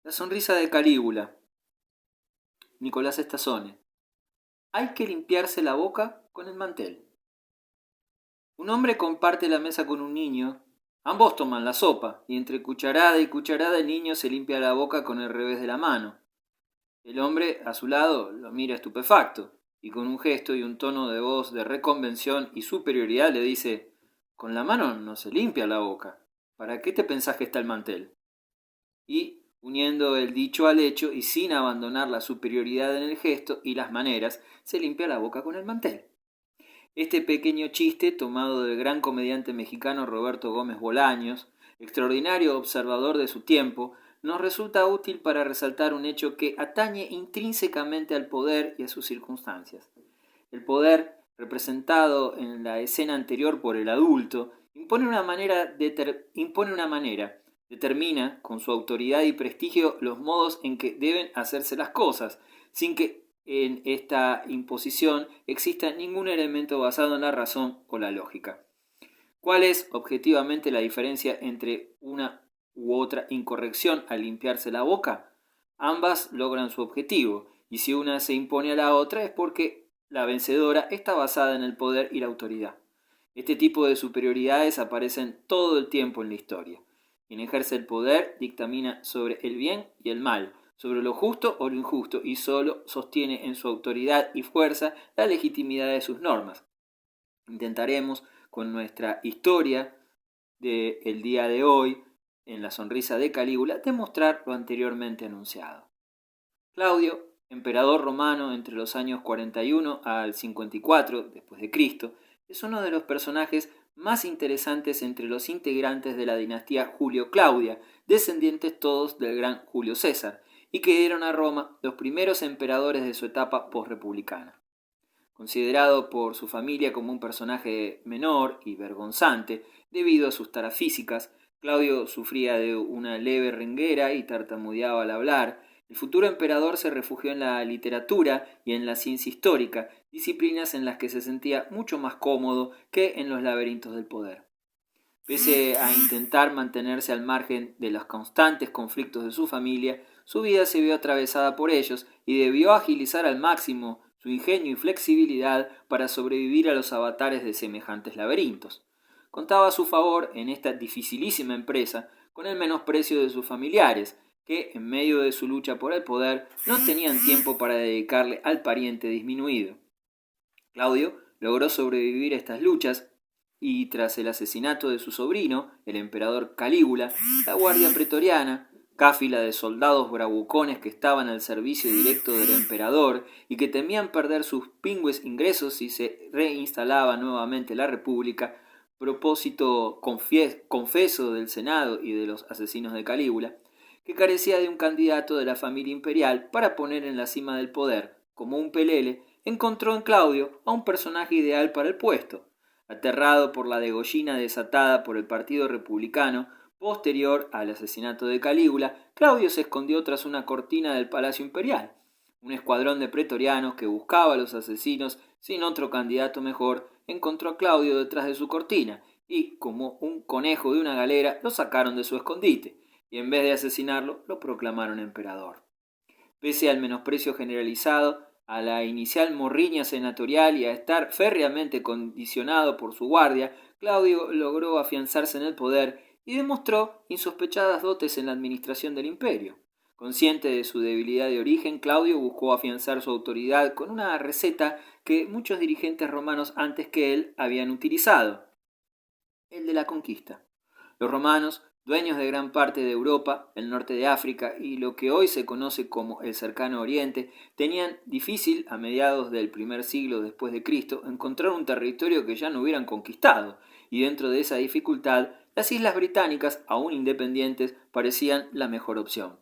La sonrisa de Calígula, Nicolás Estazone. Hay que limpiarse la boca con el mantel. Un hombre comparte la mesa con un niño. Ambos toman la sopa, y entre cucharada y cucharada el niño se limpia la boca con el revés de la mano. El hombre, a su lado, lo mira estupefacto, y con un gesto y un tono de voz de reconvención y superioridad le dice: «Con la mano no se limpia la boca. ¿Para qué te pensás que está el mantel?». Y, uniendo el dicho al hecho y sin abandonar la superioridad en el gesto y las maneras, se limpia la boca con el mantel. Este pequeño chiste, tomado del gran comediante mexicano Roberto Gómez Bolaños, extraordinario observador de su tiempo, nos resulta útil para resaltar un hecho que atañe intrínsecamente al poder y a sus circunstancias. El poder, representado en la escena anterior por el adulto, impone una manera, determina con su autoridad y prestigio los modos en que deben hacerse las cosas, sin que en esta imposición exista ningún elemento basado en la razón o la lógica. ¿Cuál es objetivamente la diferencia entre una u otra incorrección al limpiarse la boca? Ambas logran su objetivo, y si una se impone a la otra es porque la vencedora está basada en el poder y la autoridad. Este tipo de superioridades aparecen todo el tiempo en la historia. Quien ejerce el poder dictamina sobre el bien y el mal, sobre lo justo o lo injusto, y solo sostiene en su autoridad y fuerza la legitimidad de sus normas. Intentaremos, con nuestra historia del día de hoy, en la sonrisa de Calígula, demostrar lo anteriormente anunciado. Claudio, emperador romano entre los años 41 al 54 después de Cristo, es uno de los personajes más interesantes entre los integrantes de la dinastía Julio-Claudia, descendientes todos del gran Julio César, y que dieron a Roma los primeros emperadores de su etapa posrepublicana. Considerado por su familia como un personaje menor y vergonzante debido a sus taras físicas, Claudio sufría de una leve renguera y tartamudeaba al hablar. El futuro emperador se refugió en la literatura y en la ciencia histórica, disciplinas en las que se sentía mucho más cómodo que en los laberintos del poder. Pese a intentar mantenerse al margen de los constantes conflictos de su familia, su vida se vio atravesada por ellos y debió agilizar al máximo su ingenio y flexibilidad para sobrevivir a los avatares de semejantes laberintos. Contaba a su favor, en esta dificilísima empresa, con el menosprecio de sus familiares, que, en medio de su lucha por el poder, no tenían tiempo para dedicarle al pariente disminuido. Claudio logró sobrevivir a estas luchas y, tras el asesinato de su sobrino, el emperador Calígula, la guardia pretoriana, cáfila de soldados bravucones que estaban al servicio directo del emperador y que temían perder sus pingües ingresos si se reinstalaba nuevamente la república, propósito confeso del Senado y de los asesinos de Calígula, que carecía de un candidato de la familia imperial para poner en la cima del poder, como un pelele, encontró en Claudio a un personaje ideal para el puesto. Aterrado por la degollina desatada por el Partido Republicano posterior al asesinato de Calígula, Claudio se escondió tras una cortina del Palacio Imperial. Un escuadrón de pretorianos que buscaba a los asesinos sin otro candidato mejor encontró a Claudio detrás de su cortina y, como un conejo de una galera, lo sacaron de su escondite y en vez de asesinarlo, lo proclamaron emperador. Pese al menosprecio generalizado, a la inicial morriña senatorial y a estar férreamente condicionado por su guardia, Claudio logró afianzarse en el poder y demostró insospechadas dotes en la administración del imperio. Consciente de su debilidad de origen, Claudio buscó afianzar su autoridad con una receta que muchos dirigentes romanos antes que él habían utilizado: el de la conquista. Los romanos, dueños de gran parte de Europa, el norte de África y lo que hoy se conoce como el Cercano Oriente, tenían difícil, a mediados del primer siglo después de Cristo, encontrar un territorio que ya no hubieran conquistado, y dentro de esa dificultad, las islas británicas, aún independientes, parecían la mejor opción.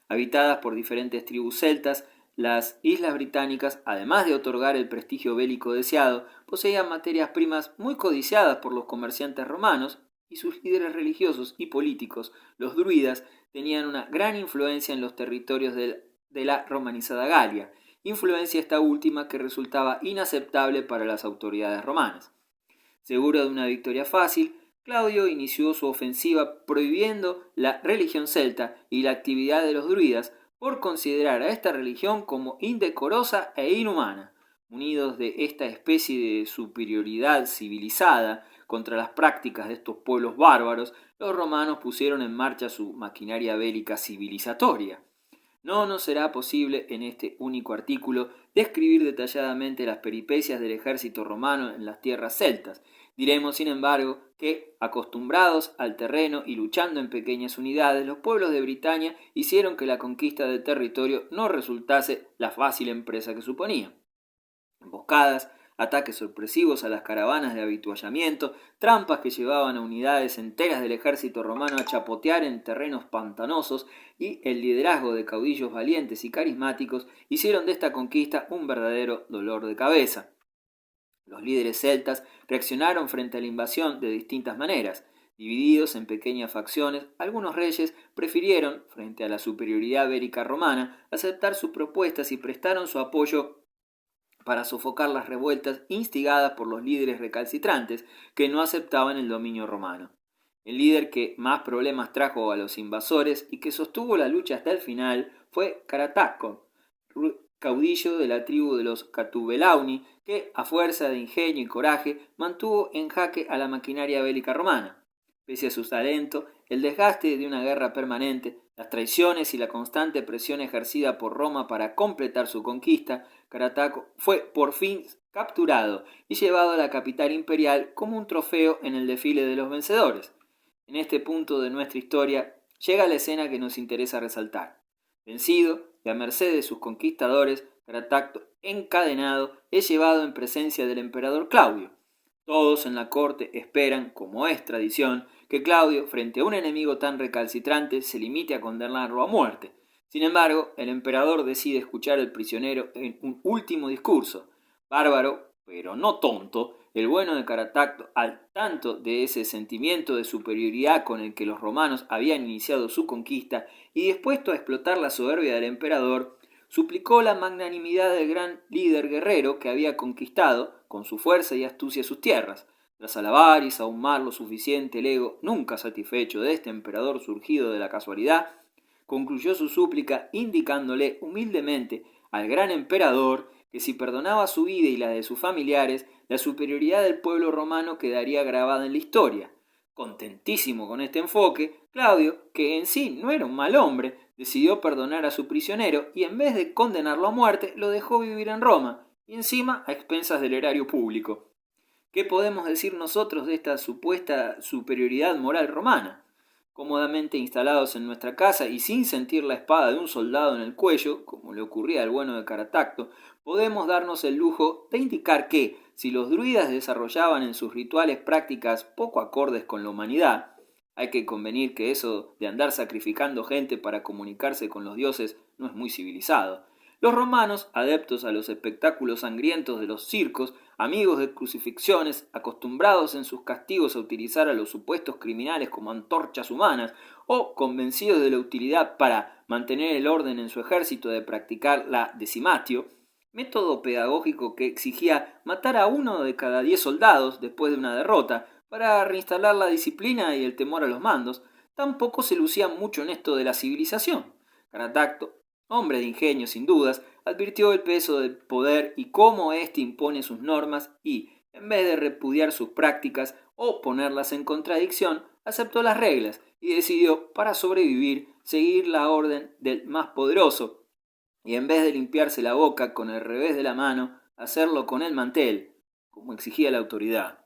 Habitadas por diferentes tribus celtas, las islas británicas, además de otorgar el prestigio bélico deseado, poseían materias primas muy codiciadas por los comerciantes romanos, y sus líderes religiosos y políticos, los druidas, tenían una gran influencia en los territorios de la romanizada Galia, influencia esta última que resultaba inaceptable para las autoridades romanas. Seguro de una victoria fácil, Claudio inició su ofensiva prohibiendo la religión celta y la actividad de los druidas por considerar a esta religión como indecorosa e inhumana. Munidos de esta especie de superioridad civilizada contra las prácticas de estos pueblos bárbaros, los romanos pusieron en marcha su maquinaria bélica civilizatoria. No nos será posible en este único artículo describir detalladamente las peripecias del ejército romano en las tierras celtas. Diremos, sin embargo, que, acostumbrados al terreno y luchando en pequeñas unidades, los pueblos de Britania hicieron que la conquista del territorio no resultase la fácil empresa que suponía. Emboscadas, ataques sorpresivos a las caravanas de avituallamiento, trampas que llevaban a unidades enteras del ejército romano a chapotear en terrenos pantanosos y el liderazgo de caudillos valientes y carismáticos hicieron de esta conquista un verdadero dolor de cabeza. Los líderes celtas reaccionaron frente a la invasión de distintas maneras. Divididos en pequeñas facciones, algunos reyes prefirieron, frente a la superioridad bélica romana, aceptar sus propuestas y prestaron su apoyo para sofocar las revueltas instigadas por los líderes recalcitrantes que no aceptaban el dominio romano. El líder que más problemas trajo a los invasores y que sostuvo la lucha hasta el final fue Carataco, caudillo de la tribu de los Catubelauni, que, a fuerza de ingenio y coraje, mantuvo en jaque a la maquinaria bélica romana. Pese a su talento, el desgaste de una guerra permanente, las traiciones y la constante presión ejercida por Roma para completar su conquista, Carataco fue por fin capturado y llevado a la capital imperial como un trofeo en el desfile de los vencedores. En este punto de nuestra historia llega la escena que nos interesa resaltar. Vencido y a merced de sus conquistadores, Carataco, encadenado, es llevado en presencia del emperador Claudio. Todos en la corte esperan, como es tradición, que Claudio, frente a un enemigo tan recalcitrante, se limite a condenarlo a muerte. Sin embargo, el emperador decide escuchar al prisionero en un último discurso. Bárbaro, pero no tonto, el bueno de Carataco, al tanto de ese sentimiento de superioridad con el que los romanos habían iniciado su conquista y dispuesto a explotar la soberbia del emperador, suplicó la magnanimidad del gran líder guerrero que había conquistado, con su fuerza y astucia, sus tierras. Tras alabar y sahumar lo suficiente el ego nunca satisfecho de este emperador surgido de la casualidad, concluyó su súplica indicándole humildemente al gran emperador que si perdonaba su vida y la de sus familiares, la superioridad del pueblo romano quedaría grabada en la historia. Contentísimo con este enfoque, Claudio, que en sí no era un mal hombre, decidió perdonar a su prisionero y en vez de condenarlo a muerte, lo dejó vivir en Roma, y encima a expensas del erario público. ¿Qué podemos decir nosotros de esta supuesta superioridad moral romana? Cómodamente instalados en nuestra casa y sin sentir la espada de un soldado en el cuello, como le ocurría al bueno de Carataco, podemos darnos el lujo de indicar que, si los druidas desarrollaban en sus rituales prácticas poco acordes con la humanidad, hay que convenir que eso de andar sacrificando gente para comunicarse con los dioses no es muy civilizado. Los romanos, adeptos a los espectáculos sangrientos de los circos, amigos de crucifixiones, acostumbrados en sus castigos a utilizar a los supuestos criminales como antorchas humanas, o convencidos de la utilidad para mantener el orden en su ejército de practicar la decimatio, método pedagógico que exigía matar a 1 de cada 10 soldados después de una derrota, para reinstalar la disciplina y el temor a los mandos, tampoco se lucía mucho en esto de la civilización. Carataco, hombre de ingenio sin dudas, advirtió el peso del poder y cómo éste impone sus normas y, en vez de repudiar sus prácticas o ponerlas en contradicción, aceptó las reglas y decidió, para sobrevivir, seguir la orden del más poderoso y en vez de limpiarse la boca con el revés de la mano, hacerlo con el mantel, como exigía la autoridad.